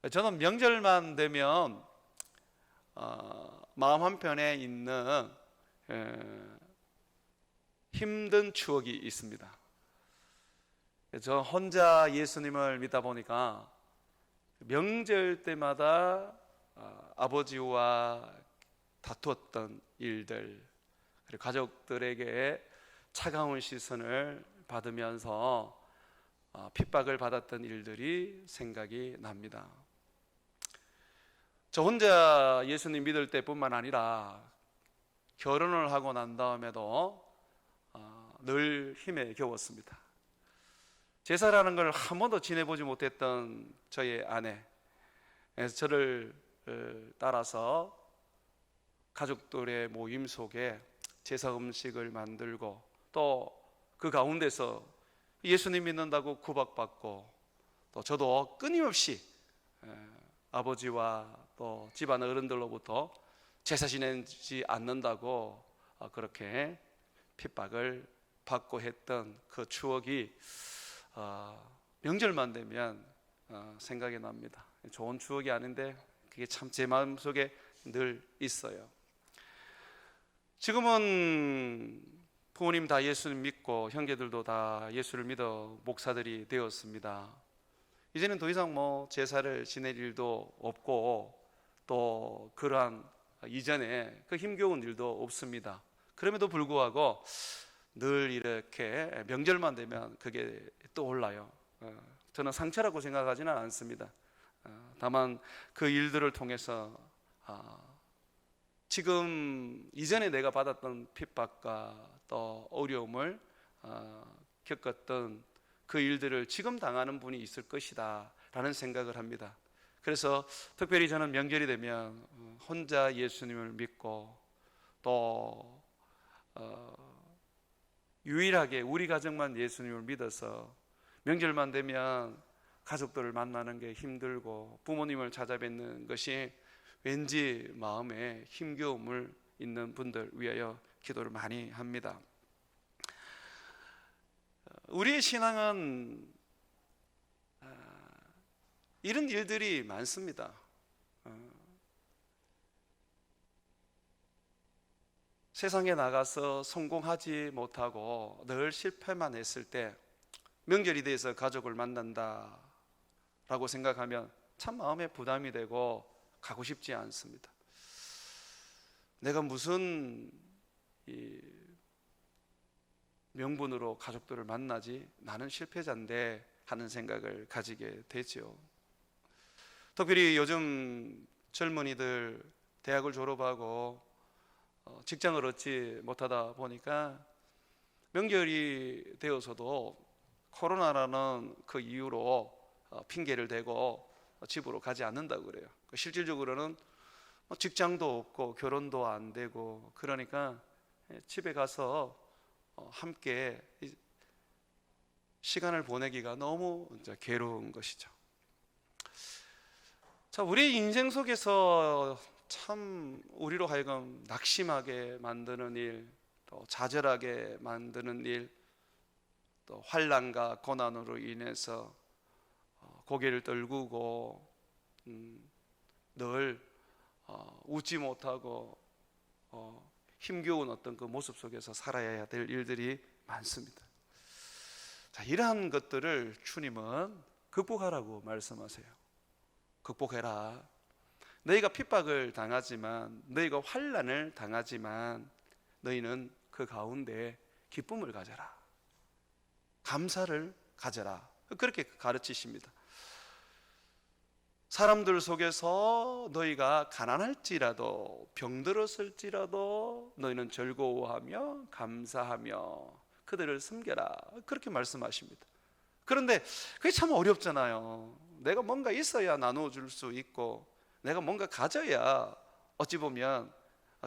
저는 명절만 되면 마음 한편에 있는 힘든 추억이 있습니다. 저 혼자 예수님을 믿다 보니까 명절 때마다 아버지와 다투었던 일들, 그리고 가족들에게 차가운 시선을 받으면서 핍박을 받았던 일들이 생각이 납니다. 저 혼자 예수님 믿을 때뿐만 아니라 결혼을 하고 난 다음에도 늘 힘에 겨웠습니다. 제사라는 걸 한 번도 지내보지 못했던 저의 아내, 저를 따라서 가족들의 모임 속에 제사 음식을 만들고 또 그 가운데서 예수님 믿는다고 구박받고, 또 저도 끊임없이 아버지와 또 집안 어른들로부터 제사 지내지 않는다고 그렇게 핍박을 받고 했던 그 추억이 명절만 되면 생각이 납니다. 좋은 추억이 아닌데 그게 참 제 마음속에 늘 있어요. 지금은 부모님 다 예수님 믿고 형제들도 다 예수를 믿어 목사들이 되었습니다. 이제는 더 이상 제사를 지낼 일도 없고 또 그러한 이전에 그 힘겨운 일도 없습니다. 그럼에도 불구하고 늘 이렇게 명절만 되면 그게 떠올라요. 저는 상처라고 생각하지는 않습니다. 다만 그 일들을 통해서 지금 이전에 내가 받았던 핍박과 또 어려움을 겪었던 그 일들을 지금 당하는 분이 있을 것이다 라는 생각을 합니다. 그래서 특별히 저는 명절이 되면 혼자 예수님을 믿고 또 유일하게 우리 가정만 예수님을 믿어서 명절만 되면 가족들을 만나는 게 힘들고 부모님을 찾아뵙는 것이 왠지 마음에 힘겨움을 있는 분들 위하여 기도를 많이 합니다. 우리의 신앙은 이런 일들이 많습니다. 세상에 나가서 성공하지 못하고 늘 실패만 했을 때 명절이 돼서 가족을 만난다 라고 생각하면 참 마음에 부담이 되고 가고 싶지 않습니다. 내가 무슨 명분으로 가족들을 만나지? 나는 실패자인데 하는 생각을 가지게 되죠. 특별히 요즘 젊은이들 대학을 졸업하고 직장을 얻지 못하다 보니까 명절이 되어서도 코로나라는 그 이유로 핑계를 대고 집으로 가지 않는다고 그래요. 실질적으로는 직장도 없고 결혼도 안 되고 그러니까 집에 가서 함께 시간을 보내기가 너무 괴로운 것이죠. 자, 우리 인생 속에서 참 우리로 하여금 낙심하게 만드는 일, 또 좌절하게 만드는 일, 또 환난과 고난으로 인해서 고개를 떨구고 늘 웃지 못하고 힘겨운 어떤 그 모습 속에서 살아야 될 일들이 많습니다. 자, 이러한 것들을 주님은 극복하라고 말씀하세요. 극복해라. 너희가 핍박을 당하지만, 너희가 환난을 당하지만 너희는 그 가운데 기쁨을 가져라, 감사를 가져라, 그렇게 가르치십니다. 사람들 속에서 너희가 가난할지라도 병들었을지라도 너희는 즐거워하며 감사하며 그들을 섬겨라, 그렇게 말씀하십니다. 그런데 그게 참 어렵잖아요. 내가 뭔가 있어야 나눠줄 수 있고 내가 뭔가 가져야 어찌 보면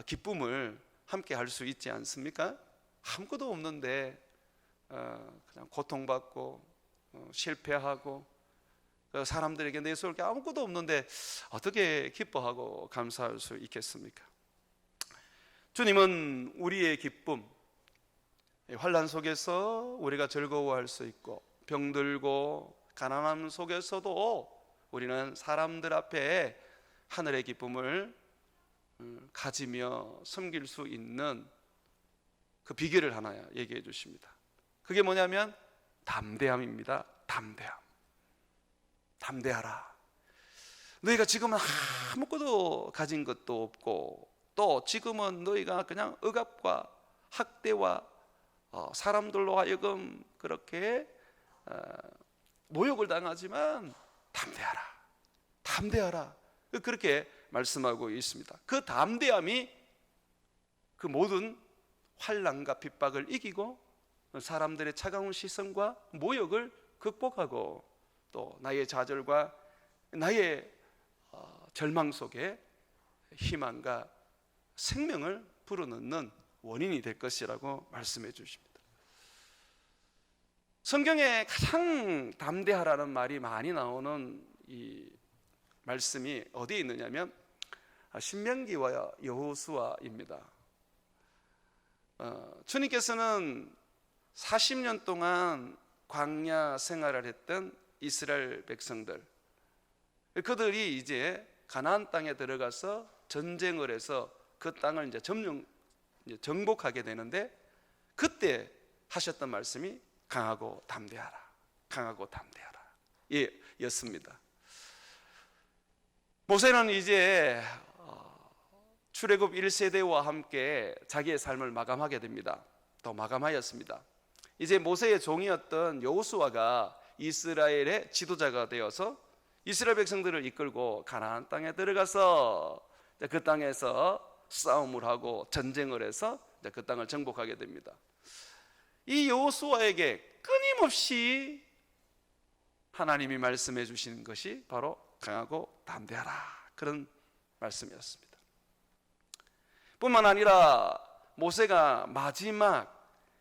기쁨을 함께 할 수 있지 않습니까? 아무것도 없는데 그냥 고통받고 실패하고 사람들에게 내세울 게 아무것도 없는데 어떻게 기뻐하고 감사할 수 있겠습니까? 주님은 우리의 기쁨, 환난 속에서 우리가 즐거워할 수 있고 병들고 가난함 속에서도 우리는 사람들 앞에 하늘의 기쁨을 가지며 섬길 수 있는 그 비결을 하나 얘기해 주십니다. 그게 뭐냐면 담대함입니다. 담대하라. 너희가 지금은 아무것도 가진 것도 없고, 또 지금은 너희가 그냥 억압과 학대와 사람들로 하여금 그렇게 모욕을 당하지만 담대하라. 그렇게 말씀하고 있습니다. 그 담대함이 그 모든 환난과 핍박을 이기고 사람들의 차가운 시선과 모욕을 극복하고, 또 나의 좌절과 나의 절망 속에 희망과 생명을 불어넣는 원인이 될 것이라고 말씀해 주십니다. 성경에 가장 담대하라는 말이 많이 나오는 이 말씀이 어디에 있느냐면 신명기와 여호수아입니다. 주님께서는 40년 동안 광야 생활을 했던 이스라엘 백성들, 그들이 이제 가나안 땅에 들어가서 전쟁을 해서 그 땅을 이제 정복하게 되는데, 그때 하셨던 말씀이 강하고 담대하라 였습니다. 모세는 이제 출애굽 1세대와 함께 자기의 삶을 마감하게 됩니다. 또 마감하였습니다. 이제 모세의 종이었던 여호수아가 이스라엘의 지도자가 되어서 이스라엘 백성들을 이끌고 가나안 땅에 들어가서 그 땅에서 싸움을 하고 전쟁을 해서 그 땅을 정복하게 됩니다. 이 여호수아에게 끊임없이 하나님이 말씀해 주시는 것이 바로 강하고 담대하라, 그런 말씀이었습니다. 뿐만 아니라 모세가 마지막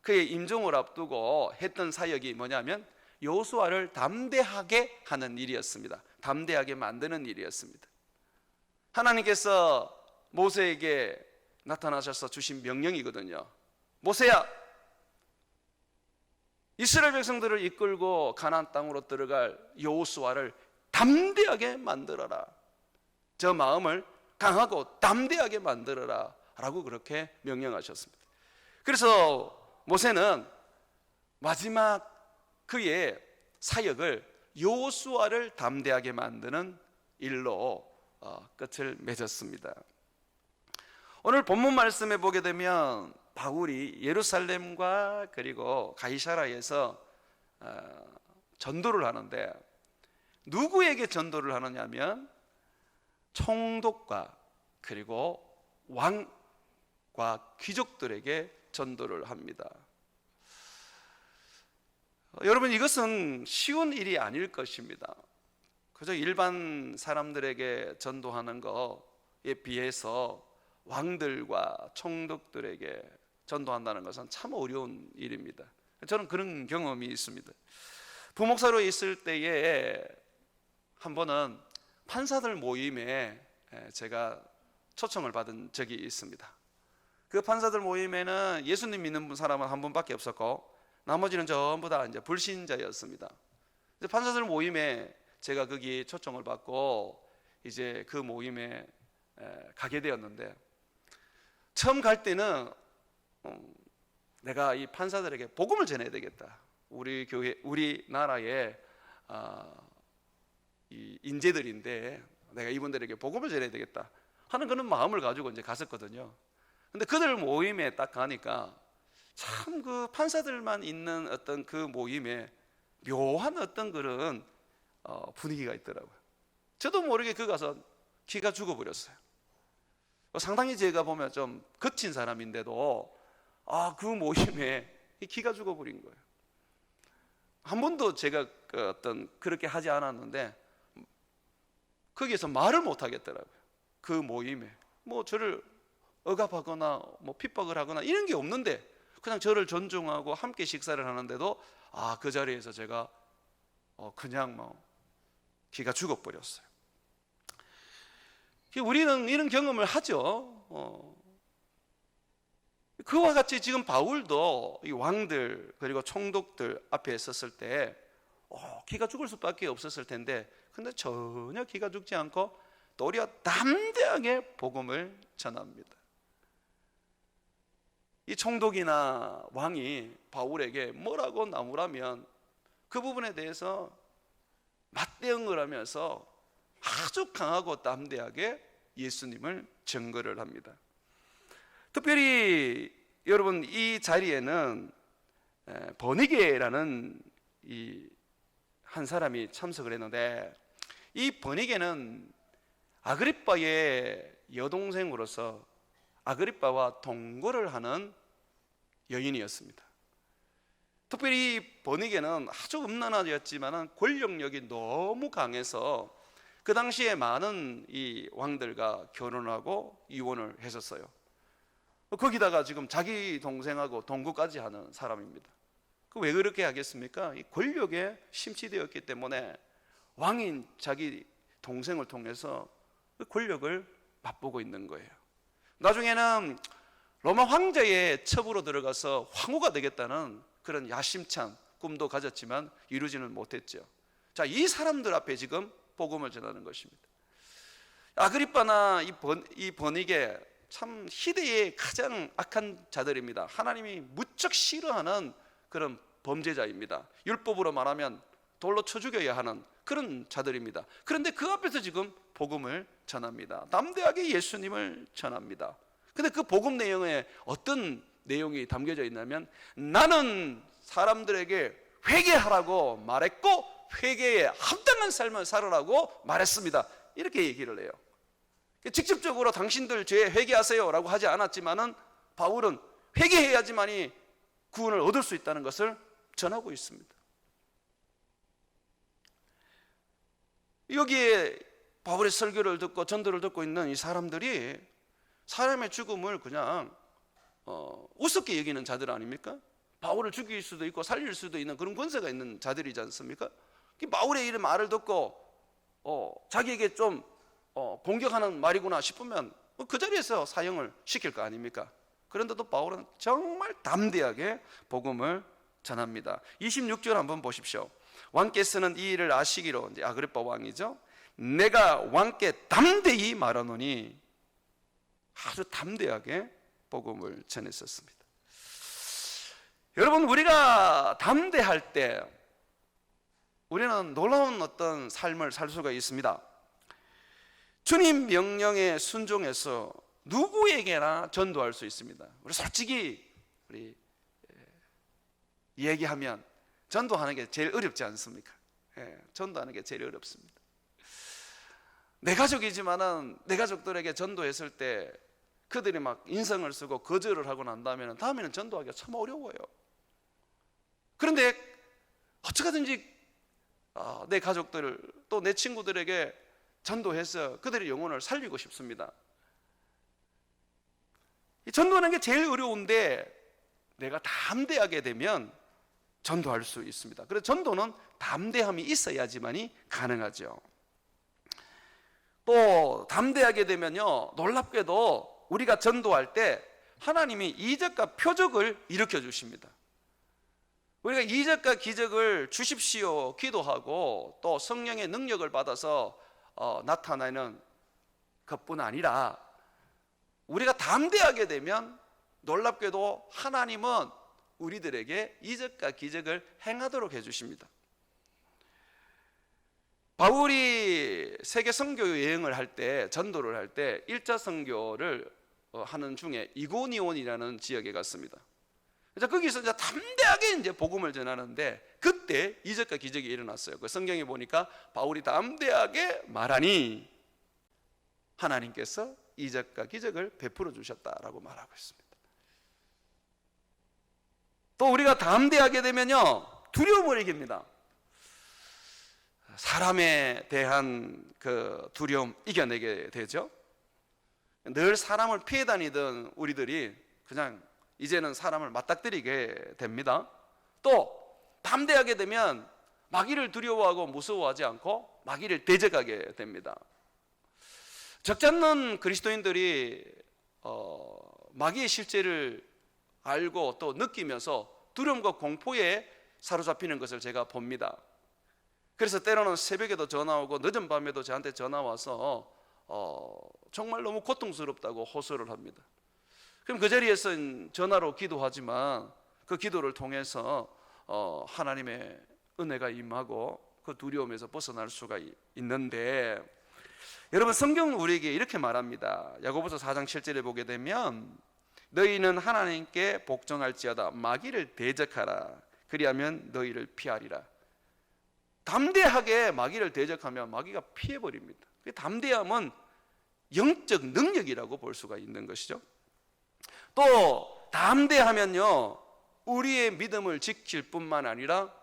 그의 임종을 앞두고 했던 사역이 뭐냐면 여호수아를 담대하게 하는 일이었습니다. 담대하게 만드는 일이었습니다. 하나님께서 모세에게 나타나셔서 주신 명령이거든요. 모세야, 이스라엘 백성들을 이끌고 가나안 땅으로 들어갈 여호수아를 담대하게 만들어라. 저 마음을 강하고 담대하게 만들어라 라고 그렇게 명령하셨습니다. 그래서 모세는 마지막 그의 사역을 여호수아를 담대하게 만드는 일로 끝을 맺었습니다. 오늘 본문 말씀에 보게 되면 바울이 예루살렘과 그리고 가이사라에서 전도를 하는데, 누구에게 전도를 하느냐면 총독과 그리고 왕과 귀족들에게 전도를 합니다. 여러분, 이것은 쉬운 일이 아닐 것입니다. 그저 일반 사람들에게 전도하는 것에 비해서 왕들과 총독들에게 전도한다는 것은 참 어려운 일입니다. 저는 그런 경험이 있습니다. 부목사로 있을 때에 한 번은 판사들 모임에 제가 초청을 받은 적이 있습니다. 그 판사들 모임에는 예수님 믿는 사람은 한 분밖에 없었고 나머지는 전부 다 이제 불신자였습니다. 판사들 모임에 제가 거기 초청을 받고 이제 그 모임에 가게 되었는데, 처음 갈 때는 내가 이 판사들에게 복음을 전해야 되겠다. 우리 교회, 우리나라의 이 인재들인데 내가 이분들에게 복음을 전해야 되겠다 하는 그런 마음을 가지고 이제 갔었거든요. 근데 그들 모임에 딱 가니까 참 그 판사들만 있는 어떤 그 모임에 묘한 어떤 그런 분위기가 있더라고요. 저도 모르게 그 가서 기가 죽어버렸어요. 상당히 제가 보면 좀 거친 사람인데도 그 모임에 기가 죽어버린 거예요. 한 번도 제가 그렇게 하지 않았는데 거기에서 말을 못 하겠더라고요. 그 모임에 뭐 저를 억압하거나 뭐 핍박을 하거나 이런 게 없는데 그냥 저를 존중하고 함께 식사를 하는데도 그 자리에서 제가 그냥 뭐 기가 죽어버렸어요. 우리는 이런 경험을 하죠. 그와 같이 지금 바울도 이 왕들 그리고 총독들 앞에 섰을 때 기가 죽을 수밖에 없었을 텐데 근데 전혀 기가 죽지 않고 도리어 담대하게 복음을 전합니다. 이 총독이나 왕이 바울에게 뭐라고 나무라면 그 부분에 대해서 맞대응을 하면서 아주 강하고 담대하게 예수님을 증거를 합니다. 특별히 여러분, 이 자리에는 버니게라는 이 한 사람이 참석을 했는데, 이 버니게는 아그리빠의 여동생으로서 아그리빠와 동거를 하는 여인이었습니다. 특별히 버니게는 아주 음란하였지만 권력력이 너무 강해서 그 당시에 많은 이 왕들과 결혼하고 이혼을 했었어요. 거기다가 지금 자기 동생하고 동거까지 하는 사람입니다. 왜 그렇게 하겠습니까? 이 권력에 심취되었기 때문에 왕인 자기 동생을 통해서 그 권력을 맛보고 있는 거예요. 나중에는 로마 황제의 첩으로 들어가서 황후가 되겠다는 그런 야심찬 꿈도 가졌지만 이루지는 못했죠. 자, 이 사람들 앞에 지금 복음을 전하는 것입니다. 아그리빠나 이 버니게 참 희대의 가장 악한 자들입니다. 하나님이 무척 싫어하는 그런 범죄자입니다. 율법으로 말하면 돌로 쳐 죽여야 하는 그런 자들입니다. 그런데 그 앞에서 지금 복음을 전합니다. 담대하게 예수님을 전합니다. 근데 그 복음 내용에 어떤 내용이 담겨져 있냐면, 나는 사람들에게 회개하라고 말했고 회개에 합당한 삶을 살아라고 말했습니다. 이렇게 얘기를 해요. 직접적으로 당신들 죄 회개하세요 라고 하지 않았지만은 바울은 회개해야지만이 구원을 얻을 수 있다는 것을 전하고 있습니다. 여기에 바울의 설교를 듣고 전도를 듣고 있는 이 사람들이 사람의 죽음을 그냥 우습게 여기는 자들 아닙니까? 바울을 죽일 수도 있고 살릴 수도 있는 그런 권세가 있는 자들이지 않습니까? 바울의 이런 말을 듣고 자기에게 좀 공격하는 말이구나 싶으면 그 자리에서 사형을 시킬 거 아닙니까? 그런데도 바울은 정말 담대하게 복음을 전합니다. 26절 한번 보십시오. 왕께서는 이 일을 아시기로, 이제 아그리빠 왕이죠, 내가 왕께 담대히 말하노니, 아주 담대하게 복음을 전했었습니다. 여러분, 우리가 담대할 때 우리는 놀라운 어떤 삶을 살 수가 있습니다. 주님 명령에 순종해서 누구에게나 전도할 수 있습니다. 우리 솔직히 얘기하면 전도하는 게 제일 어렵지 않습니까? 전도하는 게 제일 어렵습니다. 내 가족이지만은 내 가족들에게 전도했을 때 그들이 막 인성을 쓰고 거절을 하고 난다면 다음에는 전도하기가 참 어려워요. 그런데 어떻게든지 내 가족들 또 내 친구들에게 전도해서 그들의 영혼을 살리고 싶습니다. 전도하는 게 제일 어려운데 내가 담대하게 되면 전도할 수 있습니다. 그래서 전도는 담대함이 있어야지만이 가능하죠. 또 담대하게 되면요, 놀랍게도 우리가 전도할 때 하나님이 이적과 표적을 일으켜 주십니다. 우리가 이적과 기적을 주십시오 기도하고 또 성령의 능력을 받아서 나타나는 것뿐 아니라 우리가 담대하게 되면 놀랍게도 하나님은 우리들에게 이적과 기적을 행하도록 해주십니다. 바울이 세계 선교 여행을 할 때, 전도를 할 때 1차 선교를 하는 중에 이고니온이라는 지역에 갔습니다. 그래서 거기서 이제 담대하게 이제 복음을 전하는데 그때 이적과 기적이 일어났어요. 그 성경에 보니까 바울이 담대하게 말하니 하나님께서 이적과 기적을 베풀어 주셨다라고 말하고 있습니다. 또 우리가 담대하게 되면요, 두려움을 이깁니다. 사람에 대한 그 두려움 이겨내게 되죠. 늘 사람을 피해 다니던 우리들이 그냥 이제는 사람을 맞닥뜨리게 됩니다. 또 담대하게 되면 마귀를 두려워하고 무서워하지 않고 마귀를 대적하게 됩니다. 적지 않는 그리스도인들이 마귀의 실제를 알고 또 느끼면서 두려움과 공포에 사로잡히는 것을 제가 봅니다. 그래서 때로는 새벽에도 전화 오고 늦은 밤에도 저한테 전화 와서 정말 너무 고통스럽다고 호소를 합니다. 그럼 그 자리에서 전화로 기도하지만 그 기도를 통해서 하나님의 은혜가 임하고 그 두려움에서 벗어날 수가 있는데, 여러분, 성경은 우리에게 이렇게 말합니다. 야고보서 4장 7절에 보게 되면 너희는 하나님께 복종할지어다 마귀를 대적하라 그리하면 너희를 피하리라. 담대하게 마귀를 대적하면 마귀가 피해버립니다. 담대함은 영적 능력이라고 볼 수가 있는 것이죠. 또 담대하면요, 우리의 믿음을 지킬 뿐만 아니라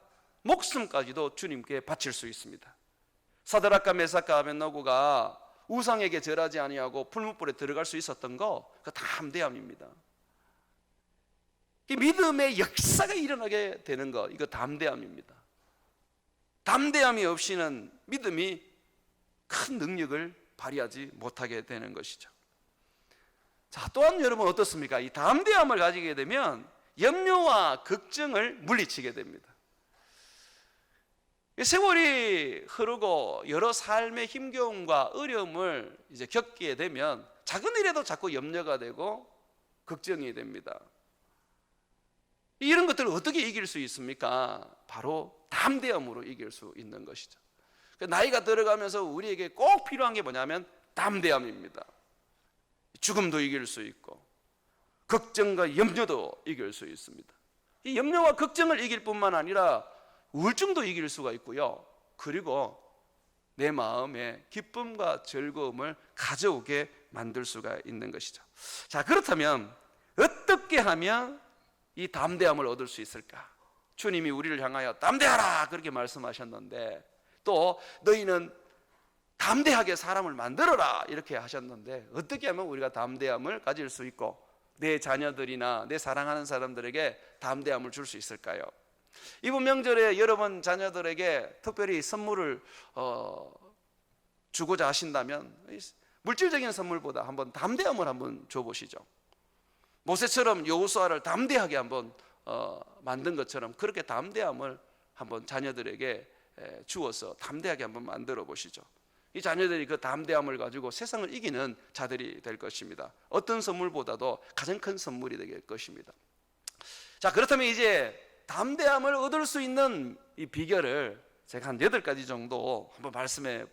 목숨까지도 주님께 바칠 수 있습니다. 사드락과 메삭과 아벳노고가 우상에게 절하지 아니하고 풀무불에 들어갈 수 있었던 거, 그 담대함입니다. 이 믿음의 역사가 일어나게 되는 거, 이거 담대함입니다. 담대함이 없이는 믿음이 큰 능력을 발휘하지 못하게 되는 것이죠. 자, 또한 여러분 어떻습니까? 이 담대함을 가지게 되면 염려와 걱정을 물리치게 됩니다. 세월이 흐르고 여러 삶의 힘겨움과 어려움을 이제 겪게 되면 작은 일에도 자꾸 염려가 되고 걱정이 됩니다. 이런 것들을 어떻게 이길 수 있습니까? 바로 담대함으로 이길 수 있는 것이죠. 나이가 들어가면서 우리에게 꼭 필요한 게 뭐냐면 담대함입니다. 죽음도 이길 수 있고 걱정과 염려도 이길 수 있습니다. 이 염려와 걱정을 이길 뿐만 아니라 우울증도 이길 수가 있고요, 그리고 내 마음에 기쁨과 즐거움을 가져오게 만들 수가 있는 것이죠. 자, 그렇다면 어떻게 하면 이 담대함을 얻을 수 있을까? 주님이 우리를 향하여 담대하라 그렇게 말씀하셨는데, 또 너희는 담대하게 사람을 만들어라 이렇게 하셨는데, 어떻게 하면 우리가 담대함을 가질 수 있고 내 자녀들이나 내 사랑하는 사람들에게 담대함을 줄 수 있을까요? 이번 명절에 여러분 자녀들에게 특별히 선물을 주고자 하신다면 물질적인 선물보다 한번 담대함을 한번 줘보시죠. 모세처럼 여호수아를 담대하게 한번 만든 것처럼 그렇게 담대함을 한번 자녀들에게 주어서 담대하게 한번 만들어 보시죠. 이 자녀들이 그 담대함을 가지고 세상을 이기는 자들이 될 것입니다. 어떤 선물보다도 가장 큰 선물이 될 것입니다. 자, 그렇다면 이제 담대함을 얻을 수 있는 이 비결을 제가 한 8가지 정도 한번 말씀해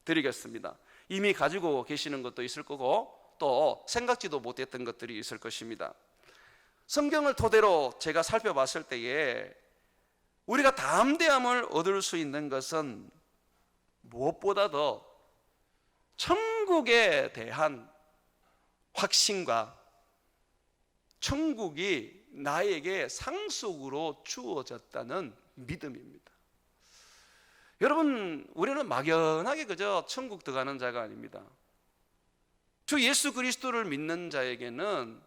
드리겠습니다. 이미 가지고 계시는 것도 있을 거고 또 생각지도 못했던 것들이 있을 것입니다. 성경을 토대로 제가 살펴봤을 때에 우리가 담대함을 얻을 수 있는 것은 무엇보다도 천국에 대한 확신과 천국이 나에게 상속으로 주어졌다는 믿음입니다. 여러분, 우리는 막연하게 그저 천국 들어가는 자가 아닙니다. 주 예수 그리스도를 믿는 자에게는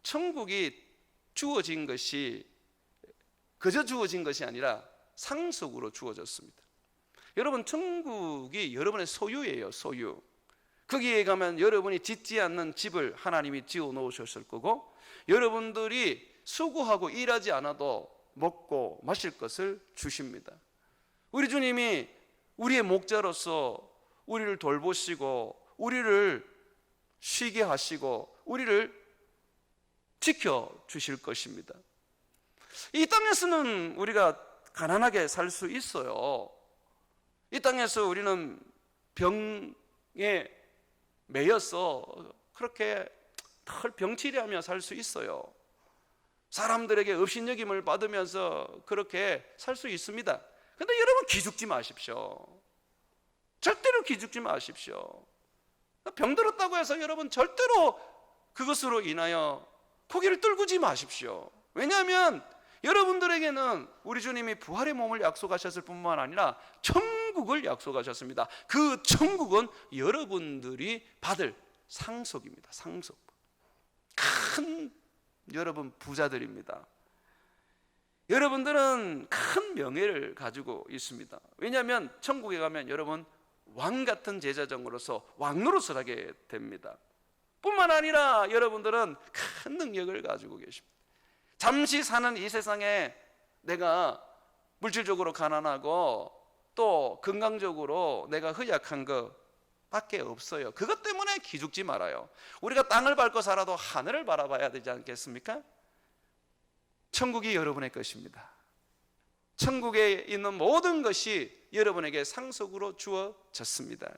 천국이 주어진 것이 그저 주어진 것이 아니라 상속으로 주어졌습니다. 여러분, 천국이 여러분의 소유예요, 소유. 거기에 가면 여러분이 짓지 않는 집을 하나님이 지어 놓으셨을 거고, 여러분들이 수고하고 일하지 않아도 먹고 마실 것을 주십니다. 우리 주님이 우리의 목자로서 우리를 돌보시고 우리를 쉬게 하시고 우리를 지켜주실 것입니다. 이 땅에서는 우리가 가난하게 살 수 있어요. 이 땅에서 우리는 병에 매여서 그렇게 늘 병치레하며 살 수 있어요. 사람들에게 업신여김을 받으면서 그렇게 살 수 있습니다. 그런데 여러분, 기죽지 마십시오. 절대로 기죽지 마십시오. 병들었다고 해서 여러분 절대로 그것으로 인하여 고개를 떨구지 마십시오. 왜냐하면 여러분들에게는 우리 주님이 부활의 몸을 약속하셨을 뿐만 아니라 천국을 약속하셨습니다. 그 천국은 여러분들이 받을 상속입니다. 상속. 큰 여러분 부자들입니다. 여러분들은 큰 명예를 가지고 있습니다. 왜냐하면 천국에 가면 여러분 왕 같은 제사장으로서 왕노릇을 하게 됩니다. 뿐만 아니라 여러분들은 큰 능력을 가지고 계십니다. 잠시 사는 이 세상에 내가 물질적으로 가난하고 또 건강적으로 내가 허약한 것 밖에 없어요. 그것 때문에 기죽지 말아요. 우리가 땅을 밟고 살아도 하늘을 바라봐야 되지 않겠습니까? 천국이 여러분의 것입니다. 천국에 있는 모든 것이 여러분에게 상속으로 주어졌습니다.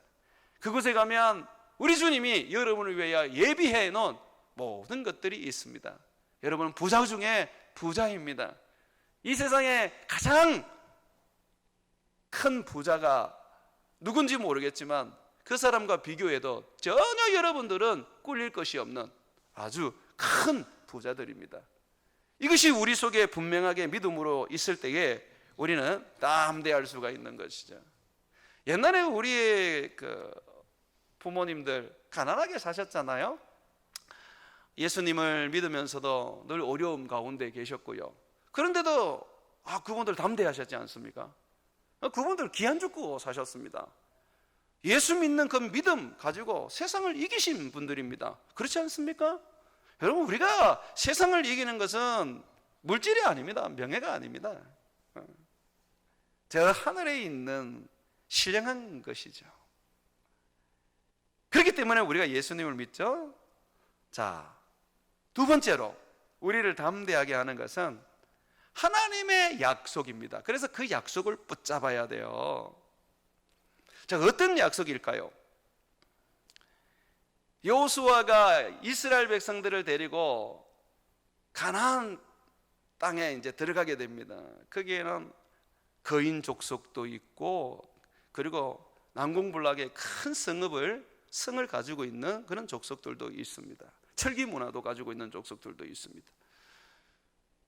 그곳에 가면 우리 주님이 여러분을 위하여 예비해 놓은 모든 것들이 있습니다. 여러분은 부자 중에 부자입니다. 이 세상에 가장 큰 부자가 누군지 모르겠지만 그 사람과 비교해도 전혀 여러분들은 꿀릴 것이 없는 아주 큰 부자들입니다. 이것이 우리 속에 분명하게 믿음으로 있을 때에 우리는 담대할 수가 있는 것이죠. 옛날에 우리의 부모님들 가난하게 사셨잖아요. 예수님을 믿으면서도 늘 어려움 가운데 계셨고요. 그런데도 그분들 담대하셨지 않습니까? 그분들 기한 죽고 사셨습니다. 예수 믿는 그 믿음 가지고 세상을 이기신 분들입니다. 그렇지 않습니까? 여러분, 우리가 세상을 이기는 것은 물질이 아닙니다. 명예가 아닙니다. 저 하늘에 있는 신령한 것이죠. 그렇기 때문에 우리가 예수님을 믿죠. 자, 두 번째로 우리를 담대하게 하는 것은 하나님의 약속입니다. 그래서 그 약속을 붙잡아야 돼요. 자, 어떤 약속일까요? 여호수아가 이스라엘 백성들을 데리고 가나안 땅에 이제 들어가게 됩니다. 거기에는 거인 족속도 있고, 그리고 난공불락의 큰 성을 가지고 있는 그런 족속들도 있습니다. 철기 문화도 가지고 있는 족속들도 있습니다.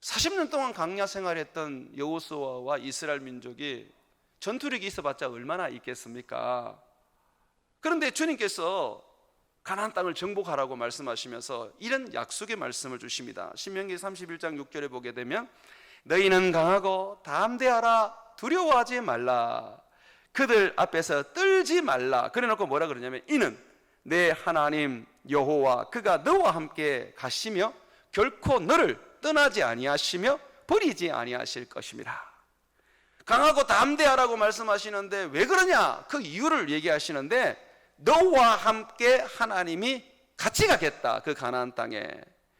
40년 동안 광야 생활했던 여호수아와 이스라엘 민족이 전투력이 있어봤자 얼마나 있겠습니까? 그런데 주님께서 가나안 땅을 정복하라고 말씀하시면서 이런 약속의 말씀을 주십니다. 신명기 31장 6절에 보게 되면 너희는 강하고 담대하라, 두려워하지 말라, 그들 앞에서 떨지 말라. 그래놓고 뭐라 그러냐면 이는 내 하나님 여호와 그가 너와 함께 가시며 결코 너를 떠나지 아니하시며 버리지 아니하실 것입니다. 강하고 담대하라고 말씀하시는데 왜 그러냐? 그 이유를 얘기하시는데 너와 함께 하나님이 같이 가겠다, 그 가나안 땅에.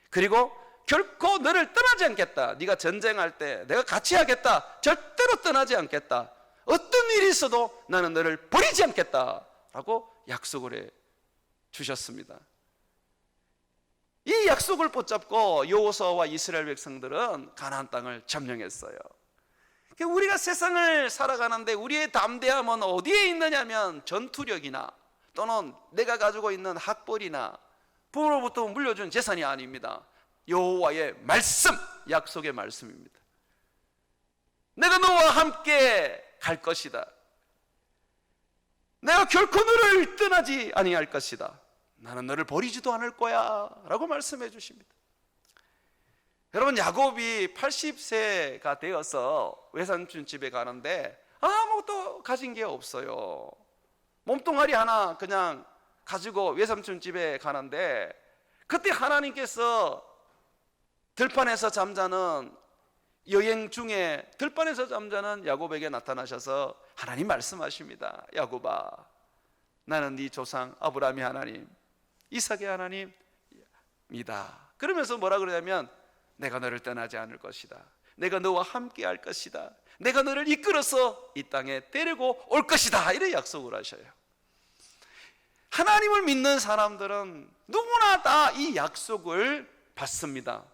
그리고 결코 너를 떠나지 않겠다. 네가 전쟁할 때 내가 같이 하겠다. 절대로 떠나지 않겠다. 어떤 일이 있어도 나는 너를 버리지 않겠다 라고 약속을 해 주셨습니다. 이 약속을 붙잡고 여호수아와 이스라엘 백성들은 가나안 땅을 점령했어요. 우리가 세상을 살아가는데 우리의 담대함은 어디에 있느냐면 전투력이나 또는 내가 가지고 있는 학벌이나 부모로부터 물려준 재산이 아닙니다. 여호와의 말씀, 약속의 말씀입니다. 내가 너와 함께 갈 것이다. 내가 결코 너를 떠나지 아니할 것이다. 나는 너를 버리지도 않을 거야 라고 말씀해 주십니다. 여러분, 야곱이 80세가 되어서 외삼촌 집에 가는데 아무것도 가진 게 없어요. 몸뚱아리 하나 그냥 가지고 외삼촌 집에 가는데 그때 하나님께서 들판에서 잠자는 여행 중에 들판에서 잠자는 야곱에게 나타나셔서 하나님 말씀하십니다. 야곱아, 나는 네 조상 아브라함의 하나님, 이삭의 하나님이다. 그러면서 뭐라 그러냐면 내가 너를 떠나지 않을 것이다. 내가 너와 함께 할 것이다. 내가 너를 이끌어서 이 땅에 데리고 올 것이다. 이런 약속을 하셔요. 하나님을 믿는 사람들은 누구나 다 이 약속을 받습니다.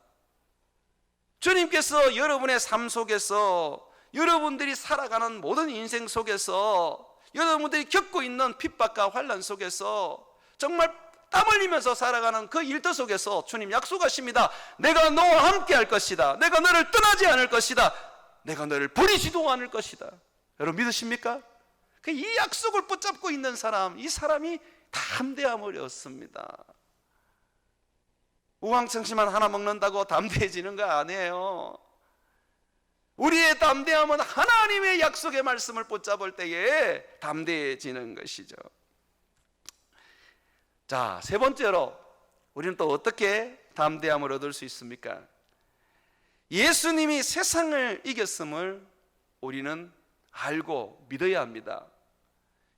주님께서 여러분의 삶 속에서, 여러분들이 살아가는 모든 인생 속에서, 여러분들이 겪고 있는 핍박과 환난 속에서 정말 땀 흘리면서 살아가는 그 일터 속에서 주님 약속하십니다. 내가 너와 함께 할 것이다. 내가 너를 떠나지 않을 것이다. 내가 너를 버리지도 않을 것이다. 여러분 믿으십니까? 이 약속을 붙잡고 있는 사람, 이 사람이 담대함을 얻습니다. 우황청심만 하나 먹는다고 담대해지는 거 아니에요. 우리의 담대함은 하나님의 약속의 말씀을 붙잡을 때에 담대해지는 것이죠. 자, 세 번째로 우리는 또 어떻게 담대함을 얻을 수 있습니까? 예수님이 세상을 이겼음을 우리는 알고 믿어야 합니다.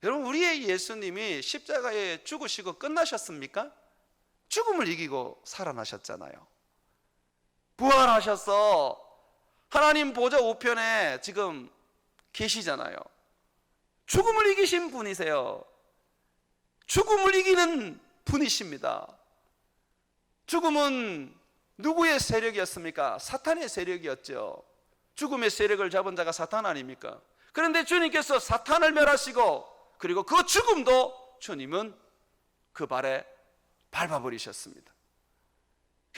여러분, 우리의 예수님이 십자가에 죽으시고 끝나셨습니까? 죽음을 이기고 살아나셨잖아요. 부활하셔서 하나님 보좌 우편에 지금 계시잖아요. 죽음을 이기신 분이세요. 죽음을 이기는 분이십니다. 죽음은 누구의 세력이었습니까? 사탄의 세력이었죠. 죽음의 세력을 잡은 자가 사탄 아닙니까? 그런데 주님께서 사탄을 멸하시고, 그리고 그 죽음도 주님은 그 발에 밟아버리셨습니다.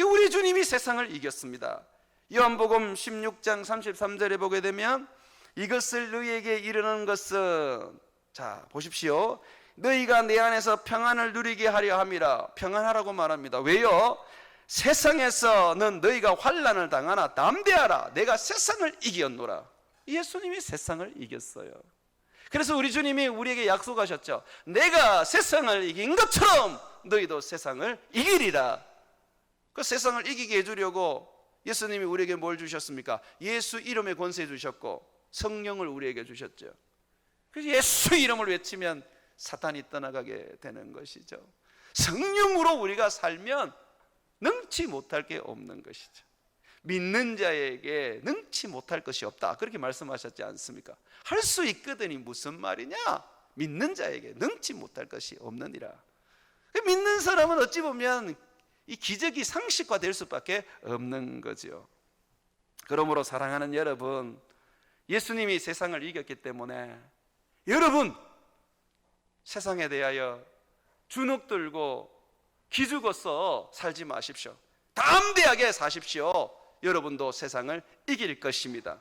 우리 주님이 세상을 이겼습니다. 요한복음 16장 33절에 보게 되면, 이것을 너희에게 이르는 것은, 자 보십시오, 너희가 내 안에서 평안을 누리게 하려 함이라. 평안하라고 말합니다. 왜요? 세상에서는 너희가 환난을 당하나 담대하라, 내가 세상을 이겼노라. 예수님이 세상을 이겼어요. 그래서 우리 주님이 우리에게 약속하셨죠. 내가 세상을 이긴 것처럼 너희도 세상을 이기리라. 그 세상을 이기게 해주려고 예수님이 우리에게 뭘 주셨습니까? 예수 이름의 권세 주셨고 성령을 우리에게 주셨죠. 그래서 예수 이름을 외치면 사탄이 떠나가게 되는 것이죠. 성령으로 우리가 살면 능치 못할 게 없는 것이죠. 믿는 자에게 능치 못할 것이 없다, 그렇게 말씀하셨지 않습니까? 할 수 있거든이 무슨 말이냐? 믿는 자에게 능치 못할 것이 없느니라. 믿는 사람은 어찌 보면 이 기적이 상식화될 수밖에 없는 거죠. 그러므로 사랑하는 여러분, 예수님이 세상을 이겼기 때문에 여러분 세상에 대하여 주눅 들고 기죽어서 살지 마십시오. 담대하게 사십시오. 여러분도 세상을 이길 것입니다.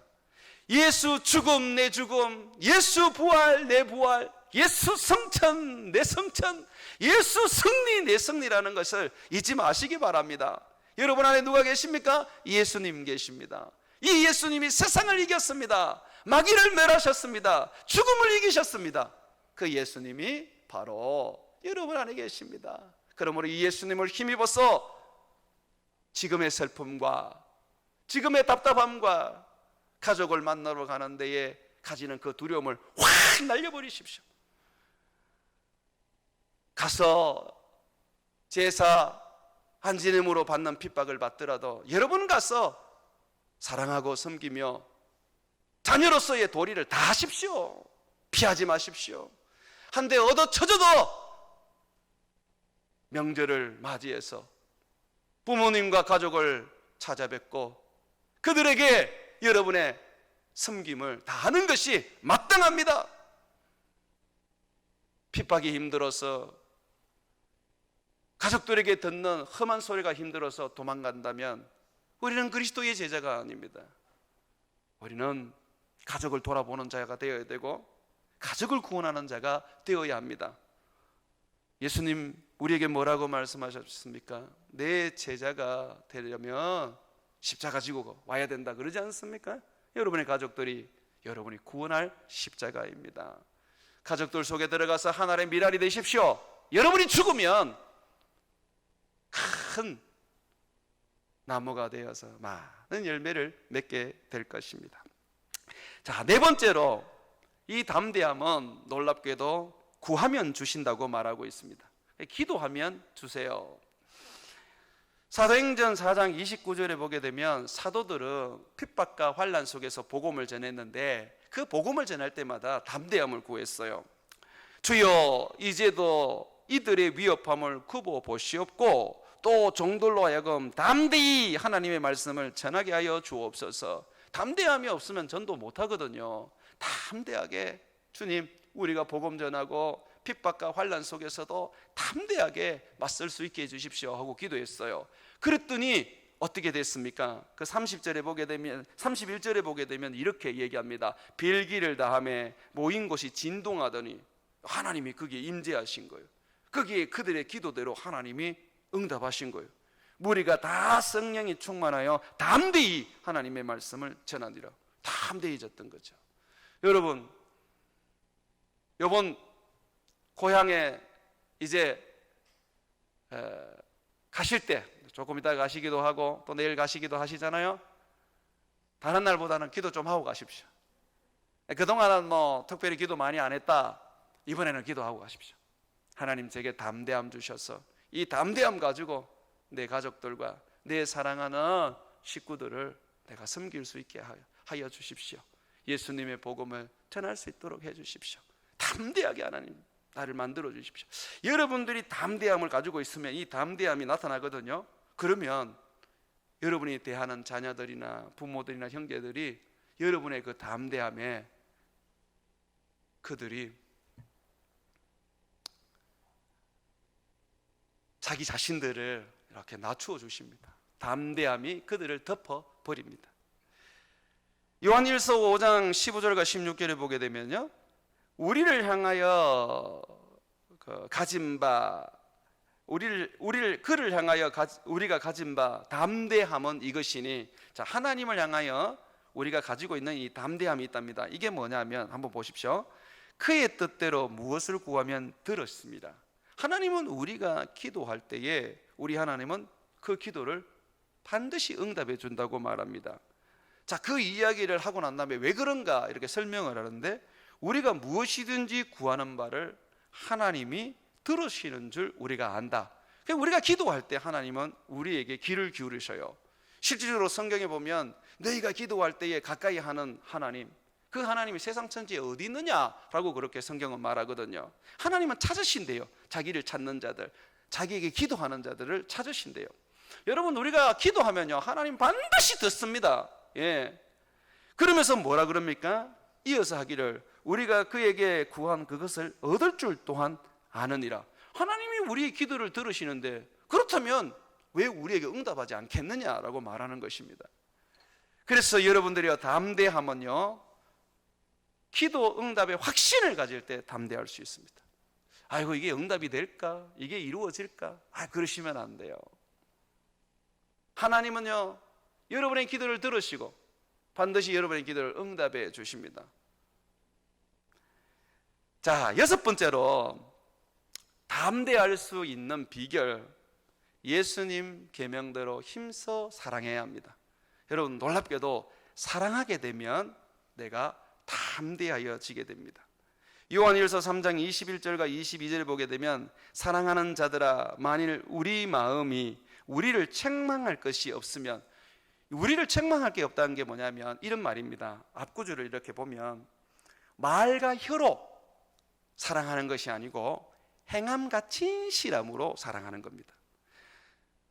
예수 죽음 내 죽음, 예수 부활 내 부활, 예수 성천 내 성천, 예수 승리 내 승리라는 것을 잊지 마시기 바랍니다. 여러분 안에 누가 계십니까? 예수님 계십니다. 이 예수님이 세상을 이겼습니다. 마귀를 멸하셨습니다. 죽음을 이기셨습니다. 그 예수님이 바로 여러분 안에 계십니다. 그러므로 이 예수님을 힘입어서 지금의 슬픔과 지금의 답답함과 가족을 만나러 가는 데에 가지는 그 두려움을 확 날려버리십시오. 가서 제사 안 지냄으로 받는 핍박을 받더라도 여러분 가서 사랑하고 섬기며 자녀로서의 도리를 다 하십시오. 피하지 마십시오. 한데 얻어쳐져도 명절을 맞이해서 부모님과 가족을 찾아뵙고 그들에게 여러분의 섬김을 다하는 것이 마땅합니다. 핍박이 힘들어서 가족들에게 듣는 험한 소리가 힘들어서 도망간다면 우리는 그리스도의 제자가 아닙니다. 우리는 가족을 돌아보는 자가 되어야 되고 가족을 구원하는 자가 되어야 합니다. 예수님 우리에게 뭐라고 말씀하셨습니까? 내 제자가 되려면 십자가 지고 와야 된다 그러지 않습니까? 여러분의 가족들이 여러분이 구원할 십자가입니다. 가족들 속에 들어가서 하나의 미랄이 되십시오. 여러분이 죽으면 큰 나무가 되어서 많은 열매를 맺게 될 것입니다. 자, 네 번째로 이 담대함은 놀랍게도 구하면 주신다고 말하고 있습니다. 기도하면 주세요. 사도행전 4장 29절에 보게 되면 사도들은 핍박과 환난 속에서 복음을 전했는데 그 복음을 전할 때마다 담대함을 구했어요. 주여 이제도 이들의 위협함을 굽어 보시옵고 또 종들로 하여금 담대히 하나님의 말씀을 전하게 하여 주옵소서. 담대함이 없으면 전도 못하거든요. 담대하게 주님 우리가 복음 전하고 핍박과 환난 속에서도 담대하게 맞설 수 있게 해주십시오 하고 기도했어요. 그랬더니 어떻게 됐습니까? 그 30절에 보게 되면 31절에 보게 되면 이렇게 얘기합니다. 별기를 다하며 모인 곳이 진동하더니 하나님이 거기에 임재하신 거예요. 거기에 그들의 기도대로 하나님이 응답하신 거예요. 무리가 다 성령이 충만하여 담대히 하나님의 말씀을 전하니라. 담대해졌던 거죠. 여러분, 이번 고향에 이제 가실 때 조금 이따 가시기도 하고 또 내일 가시기도 하시잖아요. 다른 날보다는 기도 좀 하고 가십시오. 그동안은 뭐 특별히 기도 많이 안 했다. 이번에는 기도하고 가십시오. 하나님 제게 담대함 주셔서 이 담대함 가지고 내 가족들과 내 사랑하는 식구들을 내가 섬길 수 있게 하여 주십시오. 예수님의 복음을 전할 수 있도록 해 주십시오. 담대하게 하나님 나를 만들어 주십시오. 여러분들이 담대함을 가지고 있으면 이 담대함이 나타나거든요. 그러면 여러분이 대하는 자녀들이나 부모들이나 형제들이 여러분의 그 담대함에 그들이 자기 자신들을 이렇게 낮추어 주십니다. 담대함이 그들을 덮어 버립니다. 요한일서 5장 15절과 16절을 보게 되면요, 우리를 향하여 가진 바 그를 향하여 우리가 가진 바 담대함은 이것이니, 자, 하나님을 향하여 우리가 가지고 있는 이 담대함이 있답니다. 이게 뭐냐면 한번 보십시오. 그의 뜻대로 무엇을 구하면 들었습니다. 하나님은 우리가 기도할 때에 우리 하나님은 그 기도를 반드시 응답해 준다고 말합니다. 자, 그 이야기를 하고 난 다음에 왜 그런가 이렇게 설명을 하는데, 우리가 무엇이든지 구하는 바를 하나님이 들으시는 줄 우리가 안다. 그러니까 우리가 기도할 때 하나님은 우리에게 귀를 기울이셔요. 실질적으로 성경에 보면 너희가 기도할 때에 가까이 하는 하나님, 그 하나님이 세상 천지에 어디 있느냐라고 그렇게 성경은 말하거든요. 하나님은 찾으신대요. 자기를 찾는 자들, 자기에게 기도하는 자들을 찾으신대요. 여러분, 우리가 기도하면요 하나님 반드시 듣습니다. 예. 그러면서 뭐라 그럽니까? 이어서 하기를 우리가 그에게 구한 그것을 얻을 줄 또한 아느니라. 하나님이 우리의 기도를 들으시는데 그렇다면 왜 우리에게 응답하지 않겠느냐라고 말하는 것입니다. 그래서 여러분들이요, 담대함은요 기도 응답의 확신을 가질 때 담대할 수 있습니다. 아이고, 이게 응답이 될까? 이게 이루어질까? 그러시면 안 돼요. 하나님은요 여러분의 기도를 들으시고 반드시 여러분의 기도를 응답해 주십니다. 자, 여섯 번째로 담대할 수 있는 비결, 예수님 계명대로 힘써 사랑해야 합니다. 여러분, 놀랍게도 사랑하게 되면 내가 담대하여지게 됩니다. 요한일서 3장 21절과 22절을 보게 되면, 사랑하는 자들아, 만일 우리 마음이 우리를 책망할 것이 없으면, 우리를 책망할 게 없다는 게 뭐냐면 이런 말입니다. 앞구절을 이렇게 보면 말과 혀로 사랑하는 것이 아니고 행함과 진실함으로 사랑하는 겁니다.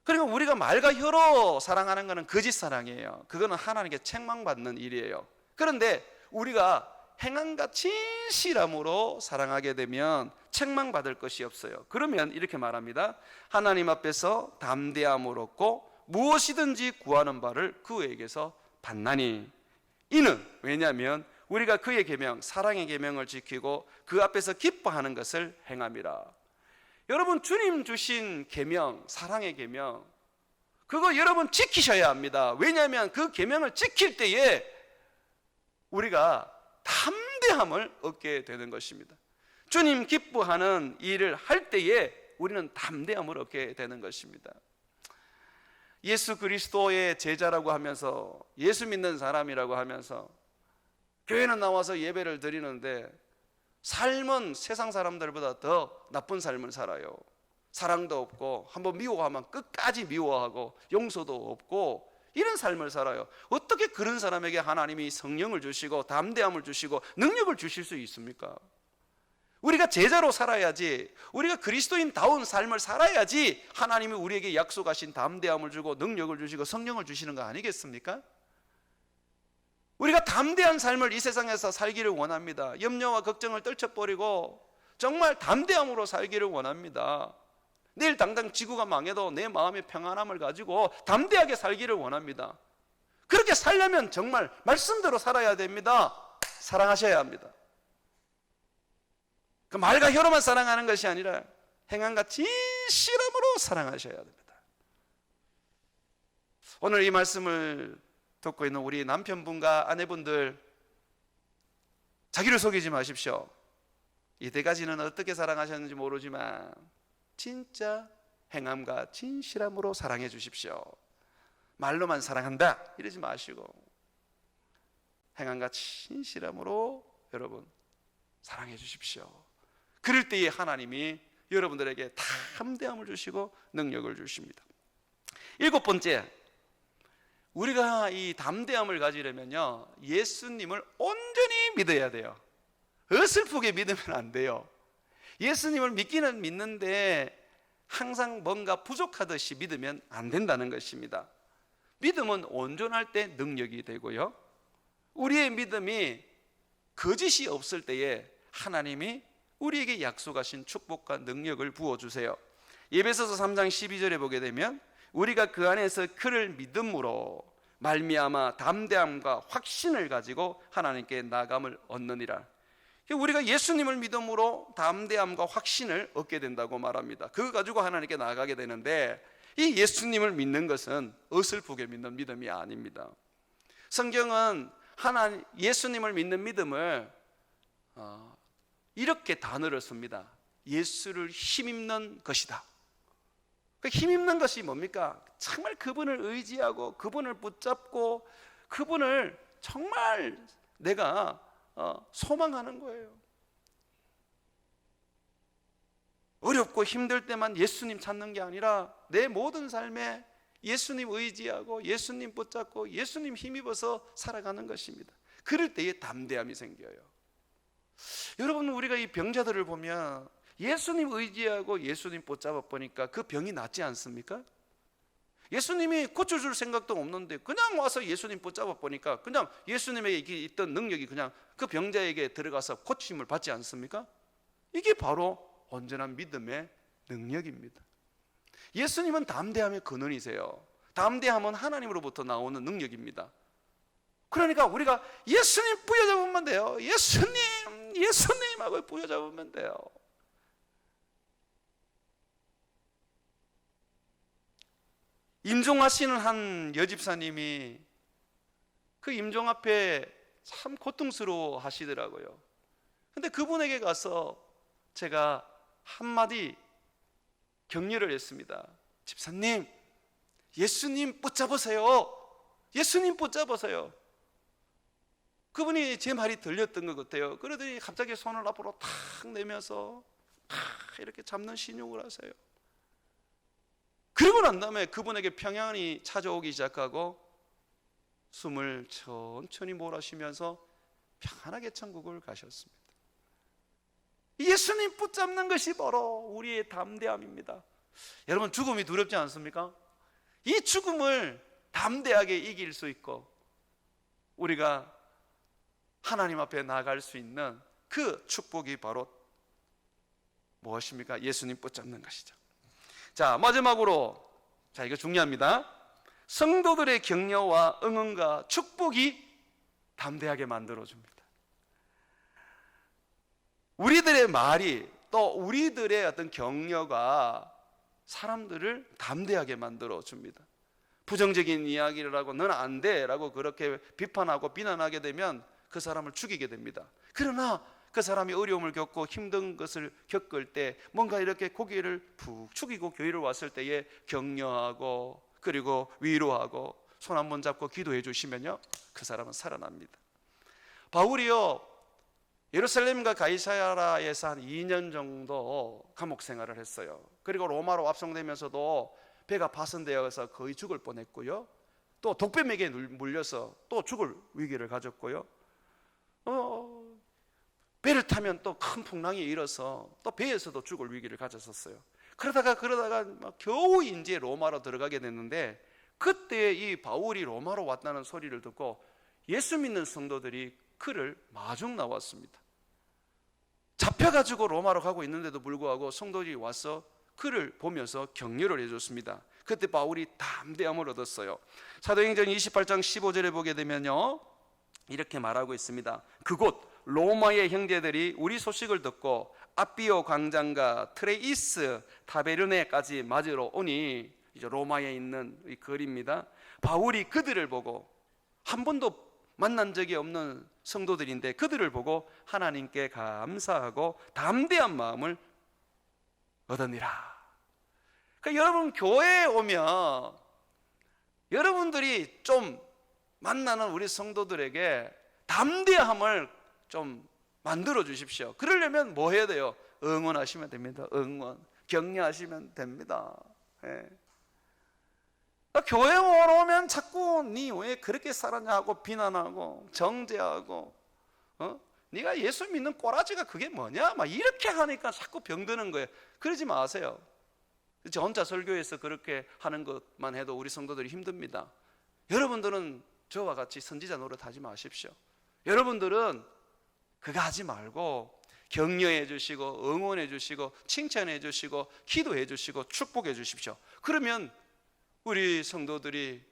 그러니까 우리가 말과 혀로 사랑하는 것은 거짓 사랑이에요. 그거는 하나님께 책망받는 일이에요. 그런데 우리가 행함과 진실함으로 사랑하게 되면 책망받을 것이 없어요. 그러면 이렇게 말합니다. 하나님 앞에서 담대함을 얻고 무엇이든지 구하는 바를 그에게서 받나니, 이는 왜냐하면 우리가 그의 계명, 사랑의 계명을 지키고 그 앞에서 기뻐하는 것을 행함이라. 여러분, 주님 주신 계명, 사랑의 계명, 그거 여러분 지키셔야 합니다. 왜냐하면 그 계명을 지킬 때에 우리가 담대함을 얻게 되는 것입니다. 주님 기뻐하는 일을 할 때에 우리는 담대함을 얻게 되는 것입니다. 예수 그리스도의 제자라고 하면서, 예수 믿는 사람이라고 하면서 교회는 나와서 예배를 드리는데 삶은 세상 사람들보다 더 나쁜 삶을 살아요. 사랑도 없고, 한번 미워하면 끝까지 미워하고, 용서도 없고, 이런 삶을 살아요. 어떻게 그런 사람에게 하나님이 성령을 주시고 담대함을 주시고 능력을 주실 수 있습니까? 우리가 제자로 살아야지, 우리가 그리스도인다운 삶을 살아야지 하나님이 우리에게 약속하신 담대함을 주고 능력을 주시고 성령을 주시는 거 아니겠습니까? 우리가 담대한 삶을 이 세상에서 살기를 원합니다. 염려와 걱정을 떨쳐버리고 정말 담대함으로 살기를 원합니다. 내일 당장 지구가 망해도 내 마음의 평안함을 가지고 담대하게 살기를 원합니다. 그렇게 살려면 정말 말씀대로 살아야 됩니다. 사랑하셔야 합니다. 그 말과 혀로만 사랑하는 것이 아니라 행함과 진실함으로 사랑하셔야 됩니다. 오늘 이 말씀을 듣고 있는 우리 남편분과 아내분들, 자기를 속이지 마십시오. 이때까지는 어떻게 사랑하셨는지 모르지만 진짜 행함과 진실함으로 사랑해 주십시오. 말로만 사랑한다 이러지 마시고 행함과 진실함으로 여러분 사랑해 주십시오. 그럴 때에 하나님이 여러분들에게 담대함을 주시고 능력을 주십니다. 7번째, 우리가 이 담대함을 가지려면요, 예수님을 온전히 믿어야 돼요. 어설프게 믿으면 안 돼요. 예수님을 믿기는 믿는데 항상 뭔가 부족하듯이 믿으면 안 된다는 것입니다. 믿음은 온전할 때 능력이 되고요, 우리의 믿음이 거짓이 없을 때에 하나님이 우리에게 약속하신 축복과 능력을 부어주세요. 에베소서 3장 12절에 보게 되면 우리가 그 안에서 그를 믿음으로 말미암아 담대함과 확신을 가지고 하나님께 나감을 얻느니라. 우리가 예수님을 믿음으로 담대함과 확신을 얻게 된다고 말합니다. 그거 가지고 하나님께 나아가게 되는데, 이 예수님을 믿는 것은 어설프게 믿는 믿음이 아닙니다. 성경은 예수님을 믿는 믿음을 이렇게 단어를 씁니다. 예수를 힘입는 것이다. 그 힘입는 것이 뭡니까? 정말 그분을 의지하고 그분을 붙잡고 그분을 정말 내가 소망하는 거예요. 어렵고 힘들 때만 예수님 찾는 게 아니라 내 모든 삶에 예수님 의지하고 예수님 붙잡고 예수님 힘입어서 살아가는 것입니다. 그럴 때에 담대함이 생겨요. 여러분, 우리가 이 병자들을 보면 예수님 의지하고 예수님 붙잡아 보니까 그 병이 낫지 않습니까? 예수님이 고쳐줄 생각도 없는데 그냥 와서 예수님 붙잡아 보니까 그냥 예수님에게 있던 능력이 그냥 그 병자에게 들어가서 고침을 받지 않습니까? 이게 바로 온전한 믿음의 능력입니다. 예수님은 담대함의 근원이세요. 담대함은 하나님으로부터 나오는 능력입니다. 그러니까 우리가 예수님 부여잡으면 돼요. 예수님하고 부여잡으면 돼요. 임종하시는 한 여집사님이 그 임종 앞에 참 고통스러워 하시더라고요. 근데 그분에게 가서 제가 한마디 격려를 했습니다. 집사님, 예수님 붙잡으세요. 예수님 붙잡으세요. 그분이 제 말이 들렸던 것 같아요. 그러더니 갑자기 손을 앞으로 탁 내면서 이렇게 잡는 신용을 하세요. 그러고 난 다음에 그분에게 평안이 찾아오기 시작하고 숨을 천천히 몰아쉬면서 평안하게 천국을 가셨습니다. 예수님 붙잡는 것이 바로 우리의 담대함입니다. 여러분, 죽음이 두렵지 않습니까? 이 죽음을 담대하게 이길 수 있고 우리가 하나님 앞에 나아갈 수 있는 그 축복이 바로 무엇입니까? 예수님 붙잡는 것이죠. 자, 마지막으로, 이거 중요합니다. 성도들의 격려와 응원과 축복이 담대하게 만들어줍니다. 우리들의 말이, 또 우리들의 어떤 격려가 사람들을 담대하게 만들어줍니다. 부정적인 이야기를 하고 너는 안 돼 라고 그렇게 비판하고 비난하게 되면 그 사람을 죽이게 됩니다. 그러나 그 사람이 어려움을 겪고 힘든 것을 겪을 때 뭔가 이렇게 고개를 푹 숙이고 교회를 왔을 때에 격려하고 그리고 위로하고 손 한 번 잡고 기도해 주시면요, 그 사람은 살아납니다. 바울이요, 예루살렘과 가이사야라에서 한 2년 정도 감옥 생활을 했어요. 그리고 로마로 압송되면서도 배가 파손되어서 거의 죽을 뻔했고요, 또 독뱀에게 물려서 또 죽을 위기를 가졌고요, 배를 타면 또 큰 풍랑이 일어서 또 배에서도 죽을 위기를 가졌었어요. 그러다가 겨우 이제 로마로 들어가게 됐는데, 그때 이 바울이 로마로 왔다는 소리를 듣고 예수 믿는 성도들이 그를 마중 나왔습니다. 잡혀가지고 로마로 가고 있는데도 불구하고 성도들이 와서 그를 보면서 격려를 해줬습니다. 그때 바울이 담대함을 얻었어요. 사도행전 28장 15절에 보게 되면요, 이렇게 말하고 있습니다. 그곳 로마의 형제들이 우리 소식을 듣고 아비오 광장과 트레이스 타베르네까지 맞으러 오니, 이제 로마에 있는 이 거리입니다. 바울이 그들을 보고, 한 번도 만난 적이 없는 성도들인데 그들을 보고 하나님께 감사하고 담대한 마음을 얻으니라. 그러니까 여러분, 교회에 오면 여러분들이 좀 만나는 우리 성도들에게 담대함을 좀 만들어 주십시오. 그러려면 뭐 해야 돼요? 응원하시면 됩니다. 응원, 격려하시면 됩니다. 예. 교회 오면 자꾸 니 왜 그렇게 살았냐 하고 비난하고 정죄하고, 네가 예수 믿는 꼬라지가 그게 뭐냐 막 이렇게 하니까 자꾸 병드는 거예요. 그러지 마세요. 저 혼자 설교해서 그렇게 하는 것만 해도 우리 성도들이 힘듭니다. 여러분들은 저와 같이 선지자 노릇하지 마십시오. 여러분들은 그거 하지 말고 격려해 주시고 응원해 주시고 칭찬해 주시고 기도해 주시고 축복해 주십시오. 그러면 우리 성도들이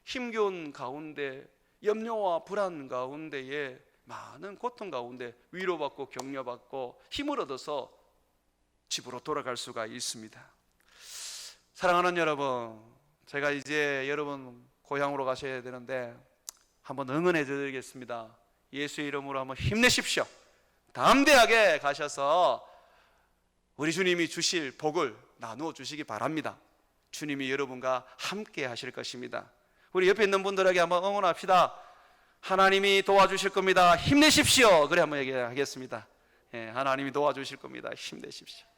힘겨운 가운데, 염려와 불안 가운데에, 많은 고통 가운데 위로받고 격려받고 힘을 얻어서 집으로 돌아갈 수가 있습니다. 사랑하는 여러분, 제가 이제 여러분 고향으로 가셔야 되는데 한번 응원해 드리겠습니다. 예수의 이름으로 한번 힘내십시오. 담대하게 가셔서 우리 주님이 주실 복을 나누어 주시기 바랍니다. 주님이 여러분과 함께 하실 것입니다. 우리 옆에 있는 분들에게 한번 응원합시다. 하나님이 도와주실 겁니다. 힘내십시오. 그래 한번 얘기하겠습니다. 하나님이 도와주실 겁니다. 힘내십시오.